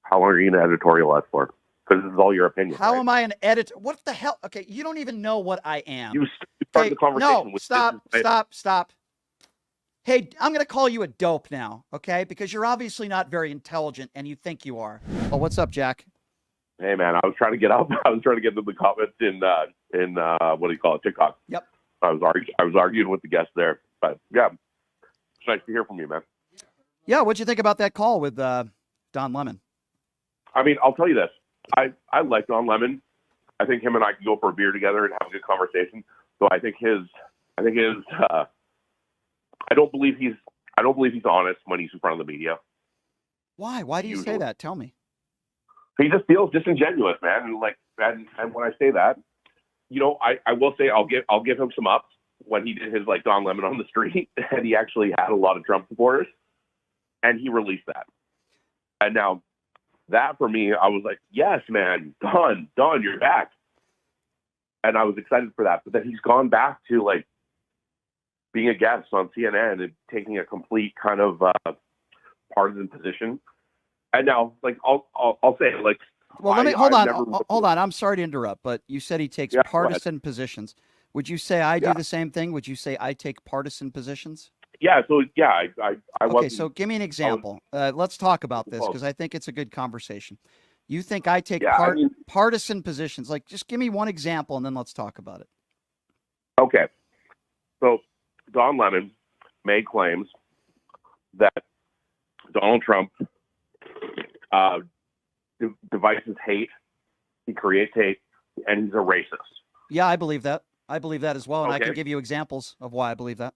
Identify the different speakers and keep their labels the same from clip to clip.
Speaker 1: How long are you going to editorialize for? Because this is all your opinion.
Speaker 2: How
Speaker 1: right?
Speaker 2: am I an editor? What the hell? Okay, you don't even know what I am.
Speaker 1: You started the conversation
Speaker 2: no,
Speaker 1: with
Speaker 2: stop. Hey, I'm going to call you a dope now, okay? Because you're obviously not very intelligent, and you think you are. Oh, what's up, Jack?
Speaker 1: Hey, man, I was trying to get up. I was trying to get into the comments in what do you call it, TikTok.
Speaker 2: Yep.
Speaker 1: I was arguing with the guest there, but yeah, it's nice to hear from you, man.
Speaker 2: Yeah, what'd you think about that call with Don Lemon?
Speaker 1: I mean, I'll tell you this. I like Don Lemon. I think him and I can go for a beer together and have a good conversation. So I don't believe he's honest when he's in front of the media.
Speaker 2: Why? Why do you say that? Tell me.
Speaker 1: He just feels disingenuous, man. And when I say that, you know, I will say I'll give him some ups when he did his like Don Lemon on the street, and he actually had a lot of Trump supporters, and he released that. And now that for me, I was like, yes, man, Don, you're back. And I was excited for that. But then he's gone back to like being a guest on CNN and taking a complete kind of partisan position. And now, like, I'll say, like,
Speaker 2: well, let me hold on. I'm sorry to interrupt, but you said he takes partisan positions. Would you say I do the same thing? Would you say I take partisan positions?
Speaker 1: Yeah. So yeah, I
Speaker 2: okay. So give me an example. Let's talk about this because I think it's a good conversation. You think I take partisan positions? Like, just give me one example, and then let's talk about it.
Speaker 1: Okay. So Don Lemon made claims that Donald Trump devices hate, he creates hate, and he's a racist.
Speaker 2: Yeah, I believe that. I believe that as well, and I can give you examples of why I believe that.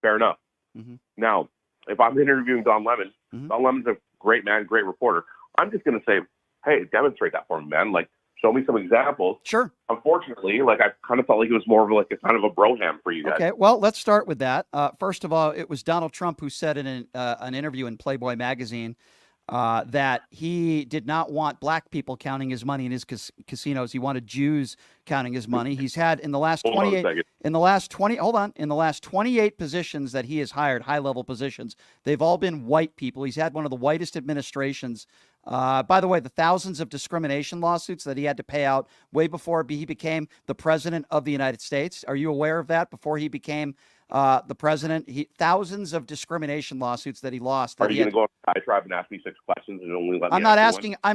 Speaker 1: Fair enough.
Speaker 2: Mm-hmm.
Speaker 1: Now, if I'm interviewing Don Lemon, Don Lemon's a great man, great reporter. I'm just going to say, hey, demonstrate that for me, man. Like, show me some examples.
Speaker 2: Sure.
Speaker 1: Unfortunately, like, I kind of felt like it was more of like a kind of a broham for you guys.
Speaker 2: Okay, well, let's start with that. First of all, it was Donald Trump who said in an interview in Playboy magazine that he did not want black people counting his money in his casinos. He wanted Jews counting his money. He's had in the last 28 positions that he has hired, high-level positions, they've all been white people. He's had one of the whitest administrations. By the way, the thousands of discrimination lawsuits that he had to pay out way before he became the president of the United States. Are you aware of that? Before he became the president, thousands of discrimination lawsuits that he lost.
Speaker 1: Are you going to go on a tribe and ask me 6 questions and only let me?
Speaker 2: I'm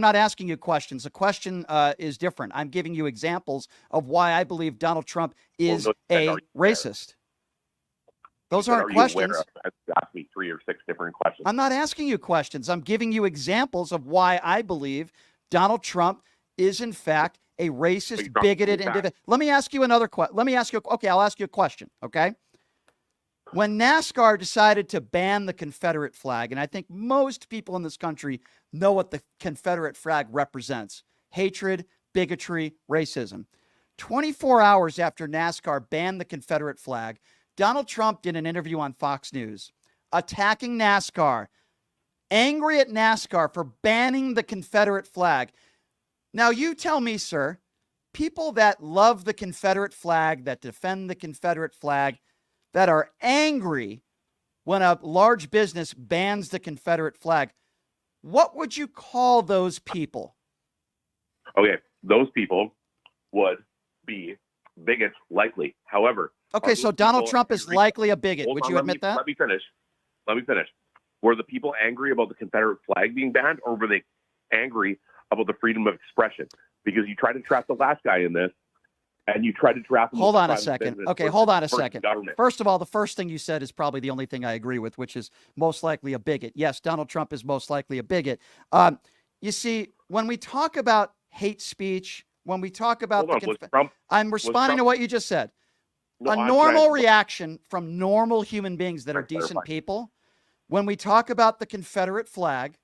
Speaker 2: not asking you questions. The question is different. I'm giving you examples of why I believe Donald Trump is a racist. Those aren't questions.
Speaker 1: Ask me 3 or 6 different questions.
Speaker 2: I'm not asking you questions. I'm giving you examples of why I believe Donald Trump is, in fact, a racist, bigoted individual. Let me ask you another question. I'll ask you a question, okay? When NASCAR decided to ban the Confederate flag, and I think most people in this country know what the Confederate flag represents: hatred, bigotry, racism. 24 hours after NASCAR banned the Confederate flag, Donald Trump did an interview on Fox News attacking NASCAR, angry at NASCAR for banning the Confederate flag. Now, you tell me, sir, people that love the Confederate flag, that defend the Confederate flag, that are angry when a large business bans the Confederate flag, what would you call those people?
Speaker 1: Okay, those people would be bigots, likely. However,
Speaker 2: okay, so Donald Trump is likely a bigot. Would you admit that?
Speaker 1: Let me finish. Were the people angry about the Confederate flag being banned, or were they angry about the freedom of expression? Because you tried to trap the last guy in this, and you tried to trap him.
Speaker 2: Hold on a second. Okay, hold on a second. First of all, the first thing you said is probably the only thing I agree with, which is most likely a bigot. Yes, Donald Trump is most likely a bigot. You see, when we talk about hate speech, when we talk about I'm responding to what you just said. A normal reaction from normal human beings that are decent people, when we talk about the Confederate flag,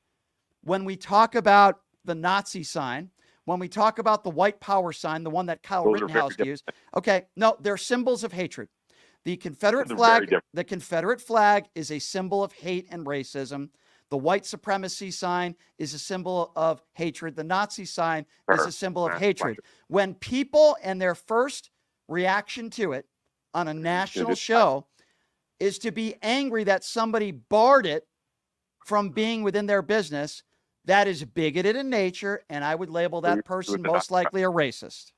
Speaker 2: when we talk about the Nazi sign, when we talk about the white power sign, the one that Kyle Rittenhouse used, okay, no, they're symbols of hatred. The Confederate flag is a symbol of hate and racism. The white supremacy sign is a symbol of hatred. The Nazi sign is a symbol of hatred. When people and their first reaction to it on a national show is to be angry that somebody barred it from being within their business, that is bigoted in nature, and I would label that person most likely a racist.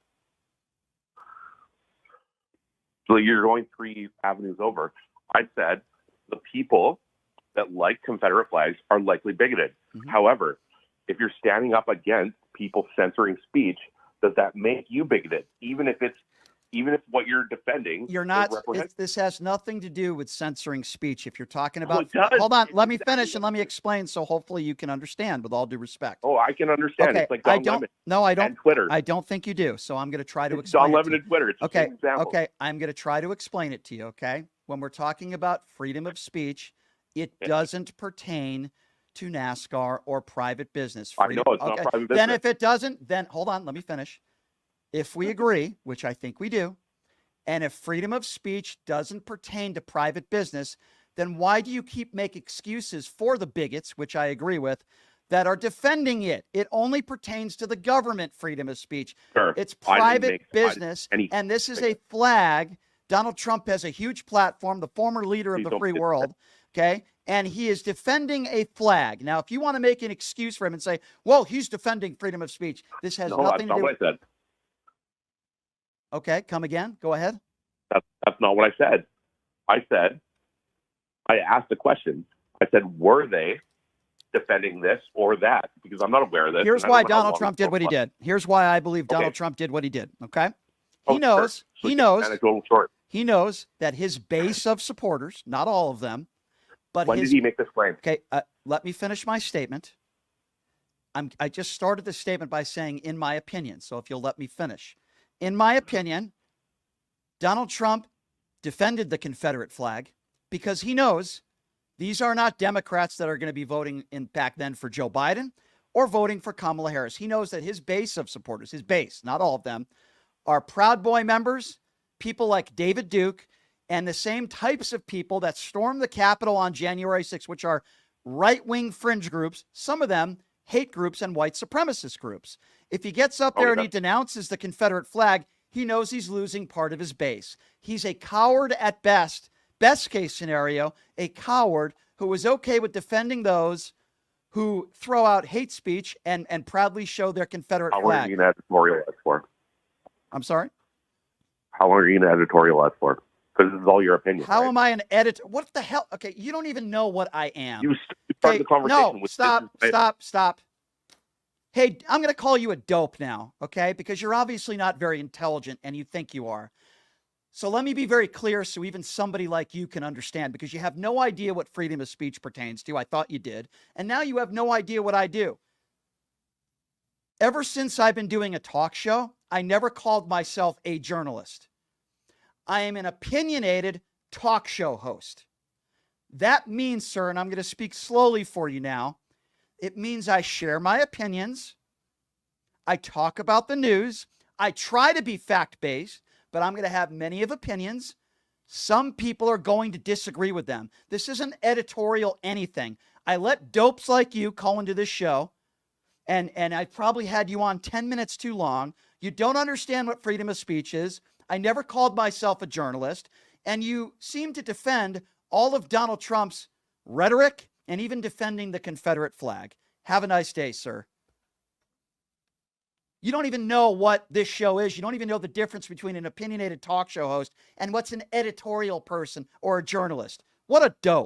Speaker 1: So you're going 3 avenues over. I said the people that like Confederate flags are likely bigoted. Mm-hmm. However, if you're standing up against people censoring speech, does that make you bigoted? Even if what you're defending,
Speaker 2: you're not. This has nothing to do with censoring speech. If you're talking about, hold on, let me finish and let me explain. So hopefully you can understand. With all due respect.
Speaker 1: Oh, I can understand.
Speaker 2: Okay.
Speaker 1: It's like Don Lemon.
Speaker 2: No, I don't.
Speaker 1: Twitter.
Speaker 2: I don't think you do. So I'm going to try to explain.
Speaker 1: Don Lemon and Twitter. It's
Speaker 2: okay.
Speaker 1: An example.
Speaker 2: Okay. I'm going to try to explain it to you. Okay. When we're talking about freedom of speech, it doesn't pertain to NASCAR or private business.
Speaker 1: Freedom. I know it's not private business.
Speaker 2: Then if it doesn't, then hold on, let me finish. If we agree, which I think we do, and if freedom of speech doesn't pertain to private business, then why do you keep making excuses for the bigots, which I agree with, that are defending it? It only pertains to the government freedom of speach.
Speaker 1: Sure.
Speaker 2: It's private business, and this is a flag. Donald Trump has a huge platform, the former leader of the free world, okay? And he is defending a flag. Now, if you want to make an excuse for him and say, well, he's defending freedom of speech, this has nothing to do with...
Speaker 1: That's not what I said.
Speaker 2: Okay, come again. Go ahead.
Speaker 1: That's not what I said. I asked the question. I said, were they defending this or that? Because I'm not aware of this.
Speaker 2: Here's why Donald Trump did what he did. Here's why I believe Donald Trump did what he did. Okay. He knows that his base of supporters, not all of them, but
Speaker 1: when did he make this claim?
Speaker 2: Okay. Let me finish my statement. I just started the statement by saying, in my opinion. So if you'll let me finish. In my opinion, Donald Trump defended the Confederate flag because he knows these are not Democrats that are going to be voting back then for Joe Biden or voting for Kamala Harris. He knows that his base of supporters, his base, not all of them, are Proud Boy members, people like David Duke, and the same types of people that stormed the Capitol on January 6th, which are right-wing fringe groups, some of them hate groups and white supremacist groups. If he gets up there and he denounces the Confederate flag, he knows he's losing part of his base. He's a coward at best case scenario, a coward who is okay with defending those who throw out hate speech and proudly show their Confederate flag.
Speaker 1: How long are you going to editorialize for?
Speaker 2: I'm sorry?
Speaker 1: How long are you going to editorialize for? Because this is all your opinion.
Speaker 2: How am I an editor? What the hell? Okay, you don't even know what I am.
Speaker 1: You started the conversation with
Speaker 2: stop. Hey, I'm going to call you a dope now, okay? Because you're obviously not very intelligent and you think you are. So let me be very clear so even somebody like you can understand, because you have no idea what freedom of speech pertains to. I thought you did. And now you have no idea what I do. Ever since I've been doing a talk show, I never called myself a journalist. I am an opinionated talk show host. That means, sir, and I'm going to speak slowly for you now, it means I share my opinions. I talk about the news. I try to be fact-based, but I'm going to have many of opinions. Some people are going to disagree with them. This isn't editorial anything. I let dopes like you call into this show, and I probably had you on 10 minutes too long. You don't understand what freedom of speech is. I never called myself a journalist, and you seem to defend all of Donald Trump's rhetoric and even defending the Confederate flag. Have a nice day, sir. You don't even know what this show is. You don't even know the difference between an opinionated talk show host and what's an editorial person or a journalist. What a dope.